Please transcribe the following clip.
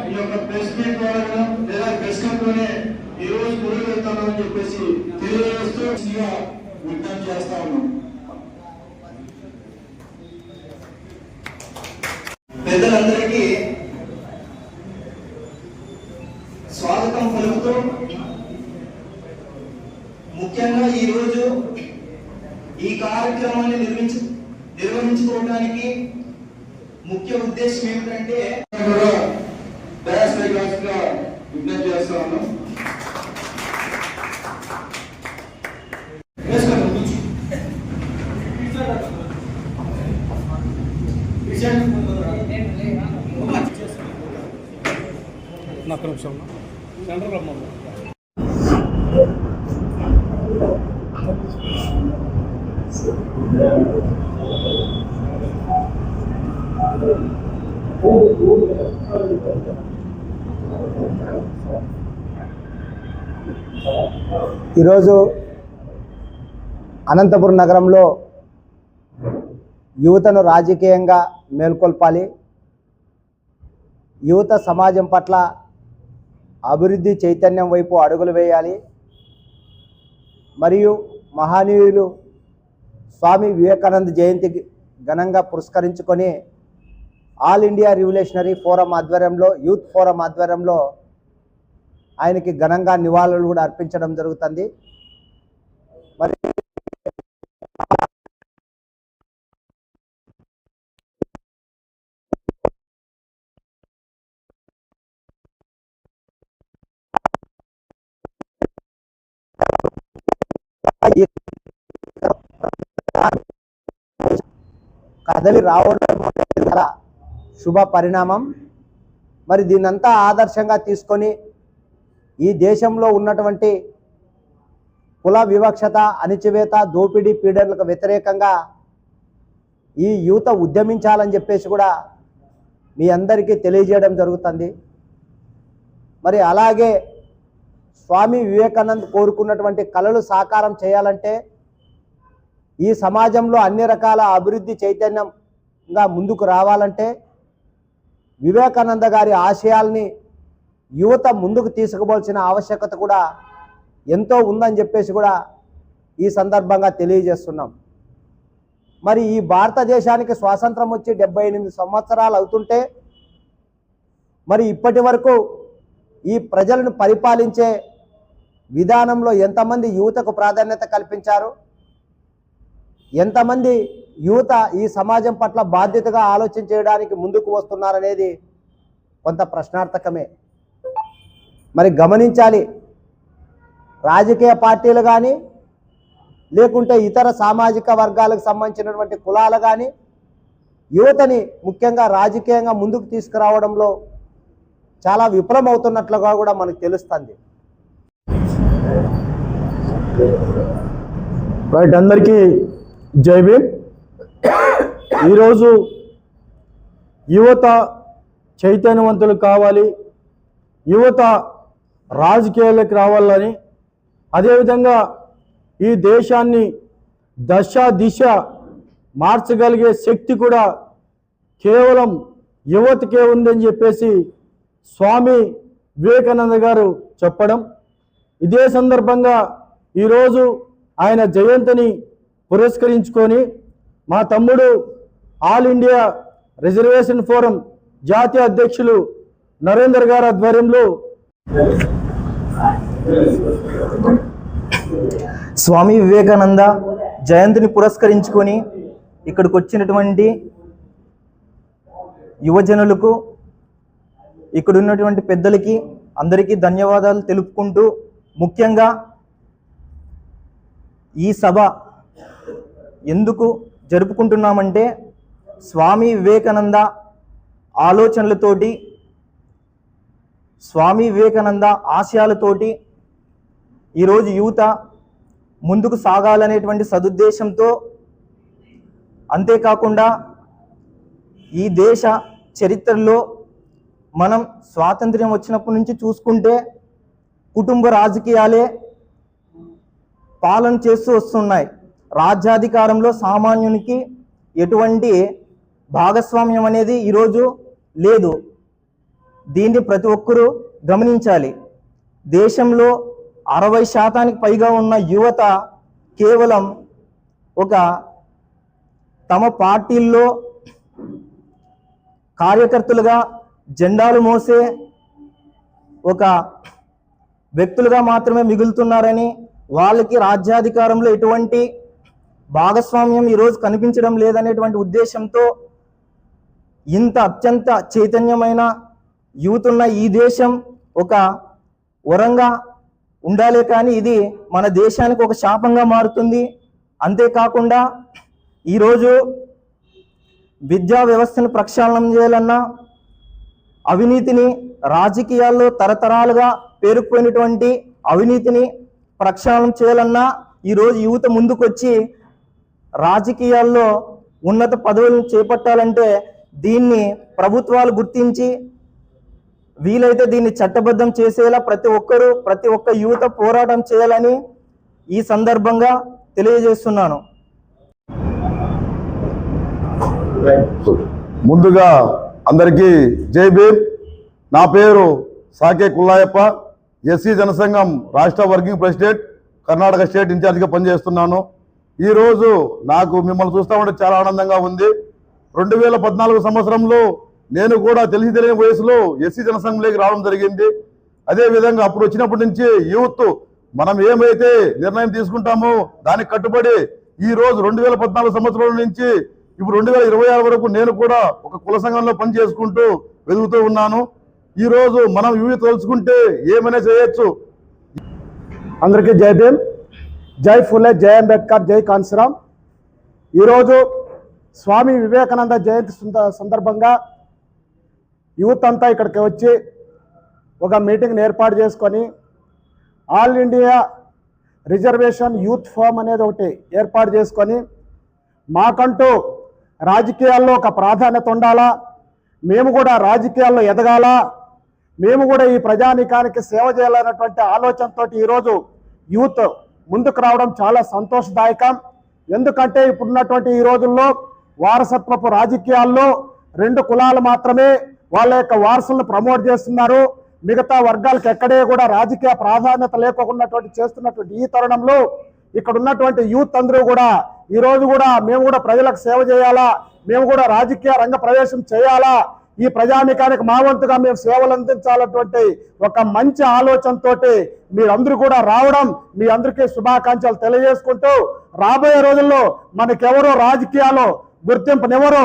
ఈ యొక్క press meet ద్వారా లేదా ప్రెస్ క్లబ్లోనే ఈ రోజు గురువు వెళ్తామని చెప్పేసి తెలియజేస్తూ విజ్ఞప్తి చేస్తా ఉన్నాం. పెద్దలందరికీ స్వాగతం పలుకుతూ ముఖ్యంగా ఈరోజు ఈ కార్యక్రమాన్ని నిర్వహించుకోవడానికి ముఖ్య ఉద్దేశం ఏమిటంటే విజ్ఞప్తి చేస్తా ఉన్నాం. ఈరోజు అనంతపురం నగరంలో యువతను రాజకీయంగా మేల్కొల్పాలి, యువత సమాజం పట్ల అభివృద్ధి చైతన్యం వైపు అడుగులు వేయాలి, మరియు మహనీయులు స్వామి వివేకానంద జయంతి ఘనంగా పురస్కరించుకొని ఆల్ ఇండియా రివల్యూషనరీ ఫోరం ఆధ్వర్యంలో, యూత్ ఫోరం ఆధ్వర్యంలో ఆయనకి ఘనంగా నివాళులు కూడా అర్పించడం జరుగుతుంది. మరి కదలి రావడం శుభ పరిణామం. మరి దీన్నంతా ఆదర్శంగా తీసుకొని ఈ దేశంలో ఉన్నటువంటి కుల వివక్షత, అణిచివేత, దోపిడీ, పీడనలకు వ్యతిరేకంగా ఈ యువత ఉద్యమించాలని చెప్పేసి కూడా మీ అందరికీ తెలియజేయడం జరుగుతుంది. మరి అలాగే స్వామి వివేకానంద్ కోరుకున్నటువంటి కళలు సాకారం చేయాలంటే, ఈ సమాజంలో అన్ని రకాల అభివృద్ధి చైతన్యంగా ముందుకు రావాలంటే వివేకానంద గారి ఆశయాల్ని యువత ముందుకు తీసుకుపోవాల్సిన ఆవశ్యకత కూడా ఎంతో ఉందని చెప్పేసి కూడా ఈ సందర్భంగా తెలియజేస్తున్నాం. మరి ఈ భారతదేశానికి స్వాతంత్రం వచ్చి 78 సంవత్సరాలు అవుతుంటే మరి ఇప్పటి వరకు ఈ ప్రజలను పరిపాలించే విధానంలో ఎంతమంది యువతకు ప్రాధాన్యత కల్పించారు, ఎంతమంది యువత ఈ సమాజం పట్ల బాధ్యతగా ఆలోచన చేయడానికి ముందుకు వస్తున్నారనేది కొంత ప్రశ్నార్థకమే. మరి గమనించాలి, రాజకీయ పార్టీలు కానీ లేకుంటే ఇతర సామాజిక వర్గాలకు సంబంధించినటువంటి కులాలు కానీ యువతని ముఖ్యంగా రాజకీయంగా ముందుకు తీసుకురావడంలో చాలా విఫలమవుతున్నట్లుగా కూడా మనకు తెలుస్తుంది. రైట్, అందరికీ జై భీమ్. ఈరోజు యువత చైతన్యవంతులు కావాలి, యువత రాజకీయాలకు రావాలని, అదేవిధంగా ఈ దేశాన్ని దశ దిశ మార్చగలిగే శక్తి కూడా కేవలం యువతకే ఉందని చెప్పేసి స్వామి వివేకానంద గారు చెప్పడం. ఇదే సందర్భంగా ఈరోజు ఆయన జయంతిని పురస్కరించుకొని మా తమ్ముడు ఆల్ ఇండియా రిజర్వేషన్ ఫోరం జాతీయ అధ్యక్షులు నరేందర్ గారి ఆధ్వర్యంలో స్వామి వివేకానంద జయంతిని పురస్కరించుకొని ఇక్కడికి వచ్చినటువంటి యువజనులకు, ఇక్కడ ఉన్నటువంటి పెద్దలకి అందరికీ ధన్యవాదాలు తెలుపుకుంటూ, ముఖ్యంగా ఈ సభ ఎందుకు జరుపుకుంటున్నామంటే స్వామి వివేకానంద ఆలోచనలతోటి, స్వామి వివేకానంద ఆశయాలతోటి ఈరోజు యువత ముందుకు సాగాలనేటువంటి సదుద్దేశంతో, అంతేకాకుండా ఈ దేశ చరిత్రలో మనం స్వాతంత్ర్యం వచ్చినప్పటి నుంచి చూసుకుంటే కుటుంబ రాజకీయాలే పాలన చేస్తూ వస్తున్నాయి. రాజ్యాధికారంలో సామాన్యునికి ఎటువంటి భాగస్వామ్యం అనేది ఈరోజు లేదు. దీన్ని ప్రతి ఒక్కరూ గమనించాలి. దేశంలో 60% పైగా ఉన్న యువత కేవలం ఒక తమ పార్టీల్లో కార్యకర్తలుగా జెండాలు మోసే ఒక వ్యక్తులుగా మాత్రమే మిగులుతున్నారని, వాళ్ళకి రాజ్యాధికారంలో ఎటువంటి భాగస్వామ్యం ఈరోజు కనిపించడం లేదనేటువంటి ఉద్దేశంతో ఇంత అత్యంత చైతన్యమైన యూత్ ఉన్న ఈ దేశం ఒక వరంగా ఉండాలే కానీ ఇది మన దేశానికి ఒక శాపంగా మారుతుంది. అంతేకాకుండా ఈరోజు విద్యా వ్యవస్థను ప్రక్షాళనం చేయాలన్నా, అవినీతిని రాజకీయాల్లో తరతరాలుగా పేరుకుపోయినటువంటి అవినీతిని ప్రక్షాళన చేయాలన్నా ఈరోజు యువత ముందుకొచ్చి రాజకీయాల్లో ఉన్నత పదవులను చేపట్టాలంటే దీన్ని ప్రభుత్వాలు గుర్తించి వీలైతే దీన్ని చట్టబద్ధం చేసేలా ప్రతి ఒక్క యువత పోరాటం చేయాలని ఈ సందర్భంగా తెలియజేస్తున్నాను. ముందుగా అందరికీ జై భీమ్. నా పేరు సాకే కుల్లాయప్ప, ఎస్సీ జనసంఘం రాష్ట్ర వర్కింగ్ ప్రెసిడెంట్, కర్ణాటక స్టేట్ ఇన్ఛార్జిగా పనిచేస్తున్నాను. ఈరోజు నాకు మిమ్మల్ని చూస్తూ ఉంటే చాలా ఆనందంగా ఉంది. 2014 సంవత్సరంలో నేను కూడా తెలియని వయసులో ఎస్సీ జనసంఘంలోకి రావడం జరిగింది. అదేవిధంగా అప్పుడు వచ్చినప్పటి నుంచి యూత్ మనం ఏమైతే నిర్ణయం తీసుకుంటామో దానికి కట్టుబడి ఈరోజు 2014 సంవత్సరం నుంచి ఇప్పుడు 2026 వరకు నేను కూడా ఒక కుల సంఘంలో పని చేసుకుంటూ వెతుకుతూ ఉన్నాను. ఈరోజు మనం యూత్ తెలుసుకుంటే ఏమైనా చేయొచ్చు. అందరికీ జై భీమ్, జై ఫులే, జై అంబేద్కర్, జై కాన్సీరామ్. ఈరోజు స్వామి వివేకానంద జయంతి సందర్భంగా యూత్ అంతా ఇక్కడికి వచ్చి ఒక మీటింగ్ని ఏర్పాటు చేసుకొని all India reservation youth forum అనేది ఒకటి ఏర్పాటు చేసుకొని మాకంటూ రాజకీయాల్లో ఒక ప్రాధాన్యత ఉండాలా, మేము కూడా రాజకీయాల్లో ఎదగాలా, మేము కూడా ఈ ప్రజానీకానికి సేవ చేయాలన్నటువంటి ఆలోచనతో ఈరోజు యూత్ ముందుకు రావడం చాలా సంతోషదాయకం. ఎందుకంటే ఇప్పుడున్నటువంటి ఈ రోజుల్లో వారసత్వపు రాజకీయాల్లో 2 కులాలు మాత్రమే వాళ్ళ యొక్క వారసులను ప్రమోట్ చేస్తున్నారు. మిగతా వర్గాలకు ఎక్కడే కూడా రాజకీయ ప్రాధాన్యత లేకోకున్నటువంటి చేస్తున్నటువంటి ఈ తరుణంలో ఇక్కడ ఉన్నటువంటి యూత్ అందరూ కూడా ఈరోజు కూడా మేము కూడా ప్రజలకు సేవ చేయాలా, మేము కూడా రాజకీయ రంగ ప్రవేశం చేయాలా, ఈ ప్రజానీకానికి మా వంతుగా మేము సేవలు అందించాలన్నటువంటి ఒక మంచి ఆలోచనతో మీరందరూ కూడా రావడం మీ అందరికీ శుభాకాంక్షలు తెలియజేసుకుంటూ రాబోయే రోజుల్లో మనకెవరో రాజకీయాల్లో గుర్తింపునివ్వరు,